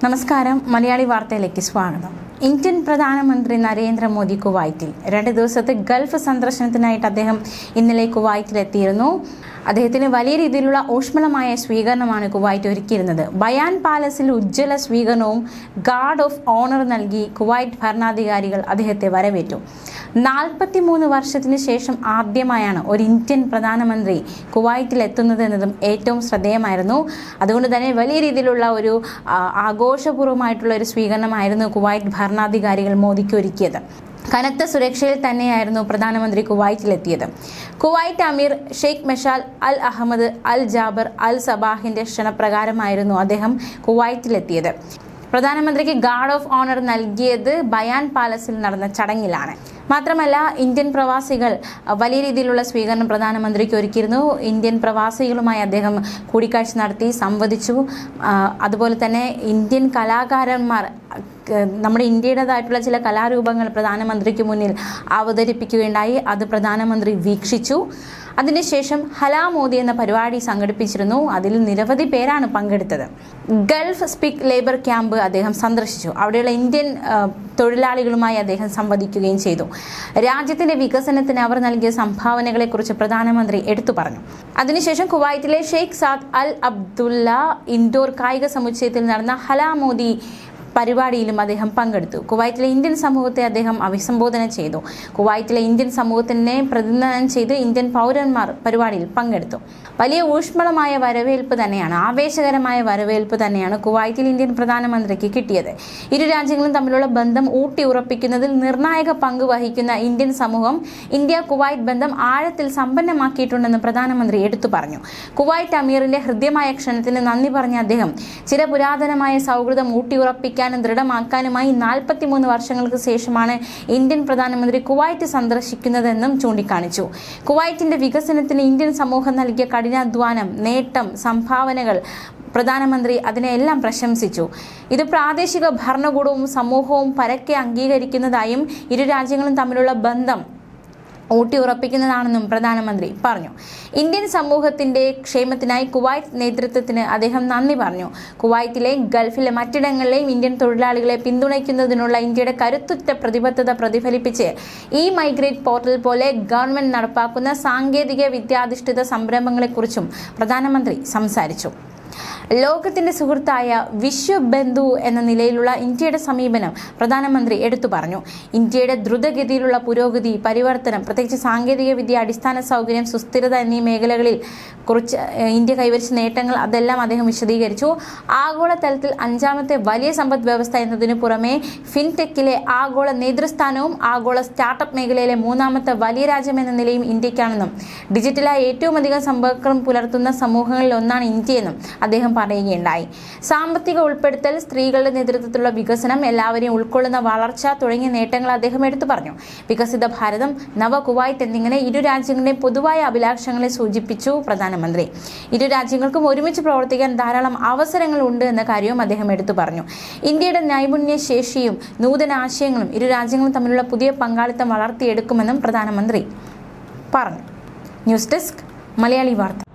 നമസ്കാരം. മലയാളി വാർത്തയിലേക്ക് സ്വാഗതം. ഇന്ത്യൻ പ്രധാനമന്ത്രി നരേന്ദ്രമോദി കുവൈറ്റിൽ 2 ദിവസത്തെ ഗൾഫ് സന്ദർശനത്തിനായിട്ട് അദ്ദേഹം ഇന്നലെ കുവൈറ്റിലെത്തിയിരുന്നു. അദ്ദേഹത്തിന് വലിയ രീതിയിലുള്ള ഊഷ്മളമായ സ്വീകരണമാണ് കുവൈറ്റ് ഒരുക്കിയിരുന്നത്. ബയാൻ പാലസിൽ ഉജ്ജ്വല സ്വീകരണവും ഗാർഡ് ഓഫ് ഓണർ നൽകി കുവൈറ്റ് ഭരണാധികാരികൾ അദ്ദേഹത്തെ വരവേറ്റു. 43 വർഷത്തിന് ശേഷം ആദ്യമായാണ് ഒരു ഇന്ത്യൻ പ്രധാനമന്ത്രി കുവൈറ്റിൽ എത്തുന്നത് എന്നതും ഏറ്റവും ശ്രദ്ധേയമായിരുന്നു. അതുകൊണ്ട് തന്നെ വലിയ രീതിയിലുള്ള ഒരു ആഘോഷപൂർവ്വമായിട്ടുള്ള ഒരു സ്വീകരണമായിരുന്നു കുവൈറ്റ് ഭരണാധികാരികൾ മോദിക്ക് ഒരുക്കിയത്. കനത്ത സുരക്ഷയിൽ തന്നെയായിരുന്നു പ്രധാനമന്ത്രി കുവൈറ്റിലെത്തിയത്. കുവൈറ്റ് അമീർ ഷെയ്ഖ് മെഷാൽ അൽ അഹമ്മദ് അൽ ജാബർ അൽ സബാഹിന്റെ ക്ഷണപ്രകാരമായിരുന്നു അദ്ദേഹം കുവൈറ്റിലെത്തിയത്. പ്രധാനമന്ത്രിക്ക് ഗാർഡ് ഓഫ് ഓണർ നൽകിയത് ബയാൻ പാലസിൽ നടന്ന ചടങ്ങിലാണ്. മാത്രമല്ല, ഇന്ത്യൻ പ്രവാസികൾ വലിയ രീതിയിലുള്ള സ്വീകരണം പ്രധാനമന്ത്രിക്ക് ഒരുക്കിയിരുന്നു. ഇന്ത്യൻ പ്രവാസികളുമായി അദ്ദേഹം കൂടിക്കാഴ്ച നടത്തി, സംവദിച്ചു. അതുപോലെ തന്നെ ഇന്ത്യൻ കലാകാരന്മാർ, നമ്മുടെ ഇന്ത്യയുടേതായിട്ടുള്ള ചില കലാരൂപങ്ങൾ പ്രധാനമന്ത്രിക്ക് മുന്നിൽ അവതരിപ്പിക്കുകയുണ്ടായി. അത് പ്രധാനമന്ത്രി വീക്ഷിച്ചു. അതിനുശേഷം ഹലാ മോദി എന്ന പരിപാടി സംഘടിപ്പിച്ചിരുന്നു. അതിൽ നിരവധി പേരാണ് പങ്കെടുത്തത്. ഗൾഫ് സ്പീക്ക് ലേബർ ക്യാമ്പ് അദ്ദേഹം സന്ദർശിച്ചു. അവിടെയുള്ള ഇന്ത്യൻ തൊഴിലാളികളുമായി അദ്ദേഹം സംവദിക്കുകയും ചെയ്തു. രാജ്യത്തിന്റെ വികസനത്തിന് അവർ നൽകിയ സംഭാവനകളെക്കുറിച്ച് പ്രധാനമന്ത്രി എടുത്തു പറഞ്ഞു. അതിനുശേഷം കുവൈറ്റിലെ ഷെയ്ഖ് സാദ് അൽ അബ്ദുല്ല ഇൻഡോർ കായിക സമുച്ചയത്തിൽ നടന്ന ഹലാ മോദി പരിപാടിയിലും അദ്ദേഹം പങ്കെടുത്തു. കുവൈറ്റിലെ ഇന്ത്യൻ സമൂഹത്തെ അദ്ദേഹം അഭിസംബോധന ചെയ്തു. കുവൈറ്റിലെ ഇന്ത്യൻ സമൂഹത്തിനെ പ്രതിനിധാനം ചെയ്ത് ഇന്ത്യൻ പൗരന്മാർ പരിപാടിയിൽ പങ്കെടുത്തു. വലിയ ഊഷ്മളമായ വരവേൽപ്പ് തന്നെയാണ്, ആവേശകരമായ വരവേൽപ്പ് തന്നെയാണ് കുവൈറ്റിൽ ഇന്ത്യൻ പ്രധാനമന്ത്രിക്ക് കിട്ടിയത്. ഇരു രാജ്യങ്ങളും തമ്മിലുള്ള ബന്ധം ഊട്ടി ഉറപ്പിക്കുന്നതിൽ നിർണായക പങ്ക് വഹിക്കുന്ന ഇന്ത്യൻ സമൂഹം ഇന്ത്യ കുവൈറ്റ് ബന്ധം ആഴത്തിൽ സമ്പന്നമാക്കിയിട്ടുണ്ടെന്ന് പ്രധാനമന്ത്രി എടുത്തു പറഞ്ഞു. കുവൈറ്റ് അമീറിന്റെ ഹൃദ്യമായ ക്ഷണത്തിന് നന്ദി പറഞ്ഞ അദ്ദേഹം ചിരപുരാതനമായ സൗഹൃദം ഊട്ടിയുറപ്പിക്കാൻ ദൃഢമാക്കാനുമായി 43 വർഷങ്ങൾക്ക് ശേഷമാണ് ഇന്ത്യൻ പ്രധാനമന്ത്രി കുവൈറ്റ് സന്ദർശിക്കുന്നതെന്നും ചൂണ്ടിക്കാണിച്ചു. കുവൈറ്റിന്റെ വികസനത്തിന് ഇന്ത്യൻ സമൂഹം നൽകിയ കഠിനാധ്വാനം, നേട്ടം, സംഭാവനകൾ പ്രധാനമന്ത്രി അതിനെല്ലാം പ്രശംസിച്ചു. ഇത് പ്രാദേശിക ഭരണകൂടവും സമൂഹവും പരക്കെ അംഗീകരിക്കുന്നതായും ഇരു രാജ്യങ്ങളും തമ്മിലുള്ള ബന്ധം ഊട്ടിയുറപ്പിക്കുന്നതാണെന്നും പ്രധാനമന്ത്രി പറഞ്ഞു. ഇന്ത്യൻ സമൂഹത്തിന്റെ ക്ഷേമത്തിനായി കുവൈറ്റ് നേതൃത്വത്തിന് അദ്ദേഹം നന്ദി പറഞ്ഞു. കുവൈറ്റിലെ ഗൾഫിലെ മറ്റിടങ്ങളിലെയും ഇന്ത്യൻ തൊഴിലാളികളെ പിന്തുണയ്ക്കുന്നതിനുള്ള ഇന്ത്യയുടെ കരുത്തുറ്റ പ്രതിബദ്ധത പ്രതിഫലിപ്പിച്ച് ഈ മൈഗ്രേറ്റ് പോർട്ടൽ പോലെ ഗവൺമെന്റ് നടപ്പാക്കുന്ന സാങ്കേതിക വിദ്യാധിഷ്ഠിത സംരംഭങ്ങളെക്കുറിച്ചും പ്രധാനമന്ത്രി സംസാരിച്ചു. ലോകത്തിന്റെ സുഹൃത്തായ വിശ്വബന്ധു എന്ന നിലയിലുള്ള ഇന്ത്യയുടെ സമീപനം പ്രധാനമന്ത്രി എടുത്തു പറഞ്ഞു. ഇന്ത്യയുടെ ദ്രുതഗതിയിലുള്ള പുരോഗതി, പരിവർത്തനം, പ്രത്യേകിച്ച് സാങ്കേതിക വിദ്യ, അടിസ്ഥാന സൗകര്യം, സുസ്ഥിരത എന്നീ മേഖലകളിൽ കുറിച്ച് ഇന്ത്യ കൈവരിച്ച നേട്ടങ്ങൾ അതെല്ലാം അദ്ദേഹം വിശദീകരിച്ചു. ആഗോളതലത്തിൽ 5ാമത്തെ വലിയ സമ്പദ് വ്യവസ്ഥ എന്നതിനു പുറമെ ഫിൻടെക്കിലെ ആഗോള നേതൃസ്ഥാനവും ആഗോള സ്റ്റാർട്ടപ്പ് മേഖലയിലെ 3ാമത്തെ വലിയ രാജ്യം എന്ന നിലയും ഇന്ത്യക്കാണെന്നും ഡിജിറ്റലായി ഏറ്റവും അധികം സമ്പർക്കം പുലർത്തുന്ന സമൂഹങ്ങളിൽ ഒന്നാണ് ഇന്ത്യയെന്നും അദ്ദേഹം പറയുകയുണ്ടായി. സാമ്പത്തിക ഉൾപ്പെടുത്തൽ, സ്ത്രീകളുടെ നേതൃത്വത്തിലുള്ള വികസനം, എല്ലാവരെയും ഉൾക്കൊള്ളുന്ന വളർച്ച തുടങ്ങിയ നേട്ടങ്ങൾ അദ്ദേഹം എടുത്തു പറഞ്ഞു. വികസിത ഭാരതം, നവ കുവൈറ്റ് എന്നിങ്ങനെ ഇരു രാജ്യങ്ങളുടെയും പൊതുവായ അഭിലാഷങ്ങളെ സൂചിപ്പിച്ചു പ്രധാനമന്ത്രി. ഇരു രാജ്യങ്ങൾക്കും ഒരുമിച്ച് പ്രവർത്തിക്കാൻ ധാരാളം അവസരങ്ങൾ ഉണ്ട് എന്ന കാര്യവും അദ്ദേഹം എടുത്തു പറഞ്ഞു. ഇന്ത്യയുടെ നൈപുണ്യ ശേഷിയും നൂതന ആശയങ്ങളും ഇരു രാജ്യങ്ങളും തമ്മിലുള്ള പുതിയ പങ്കാളിത്തം വളർത്തിയെടുക്കുമെന്നും പ്രധാനമന്ത്രി പറഞ്ഞു. ന്യൂസ് ഡെസ്ക്, മലയാളി വാർത്ത.